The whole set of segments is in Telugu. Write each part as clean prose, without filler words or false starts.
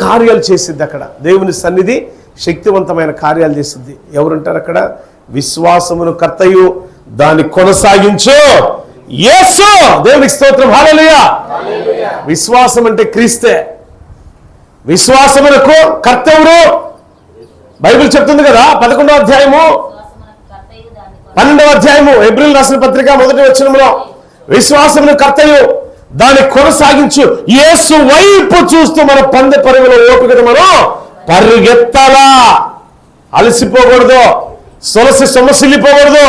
కార్యాలు చేసిద్ది. అక్కడ దేవుని సన్నిధి శక్తివంతమైన కార్యాలు చేసిద్ది. ఎవరుంటారు అక్కడ? విశ్వాసమును కర్తయు దాన్ని కొనసాగించు యేసు. దేవునికి స్తోత్రం, హల్లెలూయా. విశ్వాసం అంటే క్రీస్తే. విశ్వాసమునకు కర్త ఎవరు? బైబిల్ చెప్తుంది కదా, 11వ అధ్యాయము 12వ అధ్యాయము హెబ్రీయులకు రాసిన పత్రిక 1వ వచనంలో విశ్వాసమును కర్తయు దాన్ని కొనసాగించు యేసు వైపు చూస్తూ మన పందె పరుగుల ఓపికను మనం పరిగెత్తాలా. అలసిపోకూడదు, సొమసిల్లిపోకూడదు.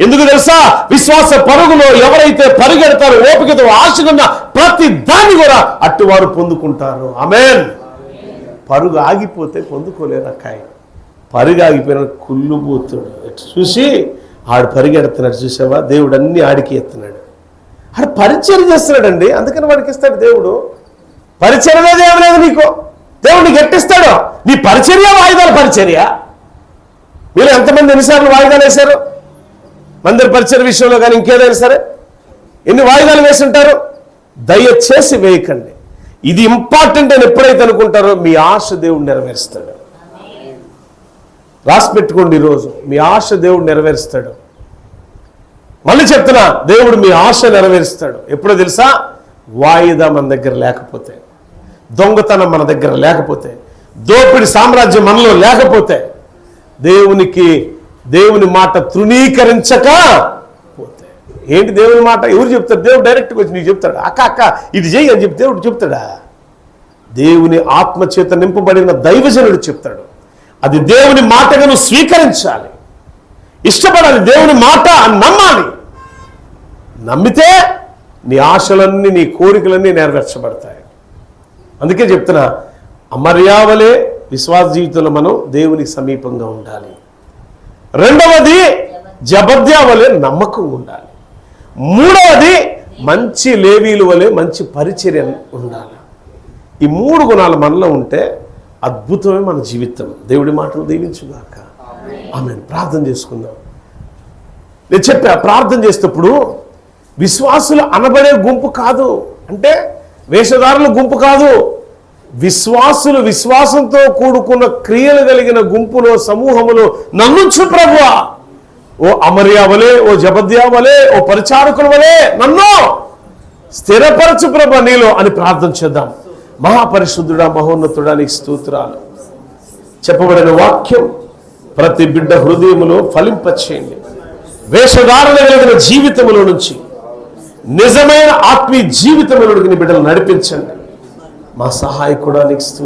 ఎందుకు తెలుసా? విశ్వాస పరుగులో ఎవరైతే పరిగెడతారో, ఓపికతో ఆశకున్న ప్రతి దాన్ని కూడా అట్టువారు పొందుకుంటారు. ఆమేన్. పరుగు ఆగిపోతే పొందుకోలేరు. అక్కాయి పరుగు ఆగిపోయిన కుళ్ళుబోతుడు చూసి ఆడు పరిగెడుతున్నాడు. చూసావా, దేవుడు అన్ని ఆడికి ఎత్తున్నాడు. ఆడు పరిచయం చేస్తున్నాడండి, అందుకని వాడికి ఇస్తాడు దేవుడు. పరిచర్య ఏం లేదు నీకు, దేవుడు నీకు ఎట్టిస్తాడు? నీ పరిచర్య వాయిదాల పరిచర్య. మీరు ఎంతమంది ఎన్నిసార్లు వాయిదాలు వేశారు? మందిర పరిచర్య విషయంలో కానీ ఇంకేదైనా సరే ఎన్ని వాయిదాలు వేసి ఉంటారు? దయచేసి వేయకండి. ఇది ఇంపార్టెంట్ అని ఎప్పుడైతే అనుకుంటారో మీ ఆశ దేవుడు నెరవేరుస్తాడు. రాసి పెట్టుకోండి, ఈరోజు మీ ఆశ దేవుడు నెరవేరుస్తాడు. మళ్ళీ చెప్తున్నా, దేవుడు మీ ఆశ నెరవేరుస్తాడు. ఎప్పుడో తెలుసా? వాయిదా మన దగ్గర లేకపోతే, దొంగతనం మన దగ్గర లేకపోతే, దోపిడి సామ్రాజ్యం మనలో లేకపోతే, దేవుని మాట తృణీకరించకపోతే. ఏంటి దేవుని మాట? ఎవరు చెప్తారు? దేవుడు డైరెక్ట్గా వచ్చి నీకు చెప్తాడు. అక్క ఇది చెయ్యి అని చెప్పి దేవుడు చెప్తాడా? దేవుని ఆత్మచేత నింపబడిన దైవజనుడు చెప్తాడు. అది దేవుని మాటగా నువ్వు స్వీకరించాలి, ఇష్టపడాలి. దేవుని మాట అని నమ్మాలి. నమ్మితే నీ ఆశలన్నీ, నీ కోరికలన్నీ నెరవేర్చబడతాయి. అందుకే చెప్తున్నా, అమర్యావలే విశ్వాస జీవితంలో మనం దేవునికి సమీపంగా ఉండాలి. రెండవది జబద్యా వలె నమ్మకం ఉండాలి. మూడవది మంచి లేవీలు వలె మంచి పరిచర్య ఉండాలి. ఈ 3 గుణాలు మనలో ఉంటే అద్భుతమే మన జీవితం. దేవుడి మాటలు దీవించుగాక. ఆమేన్. ప్రార్థన చేసుకుందాం. నేను చెప్పా, ప్రార్థన చేసేటప్పుడు విశ్వాసులు అనబడే గుంపు కాదు, అంటే వేషధారుల గుంపు కాదు. విశ్వాసులు, విశ్వాసంతో కూడుకున్న క్రియలు కలిగిన గుంపులో, సమూహములో నన్నుంచు ప్రభువా, ఓ అమర్యా వలే, ఓ జబద్యా వలే, ఓ పరిచారకుల వలే నన్ను స్థిరపరచు ప్రభు నీలో అని ప్రార్థన చేద్దాం. మహాపరిశుద్ధుడా, మహోన్నతుడా, నీకు స్తోత్రాలు. చెప్పబడిన వాక్యం ప్రతి బిడ్డ హృదయములో ఫలింపచేయండి. వేషధారణ కలిగిన జీవితములో నుంచి నిజమైన ఆత్మీయ జీవితంలోకి నీ బిడ్డలు నడిపించండి. మా సహాయకుడా నీకు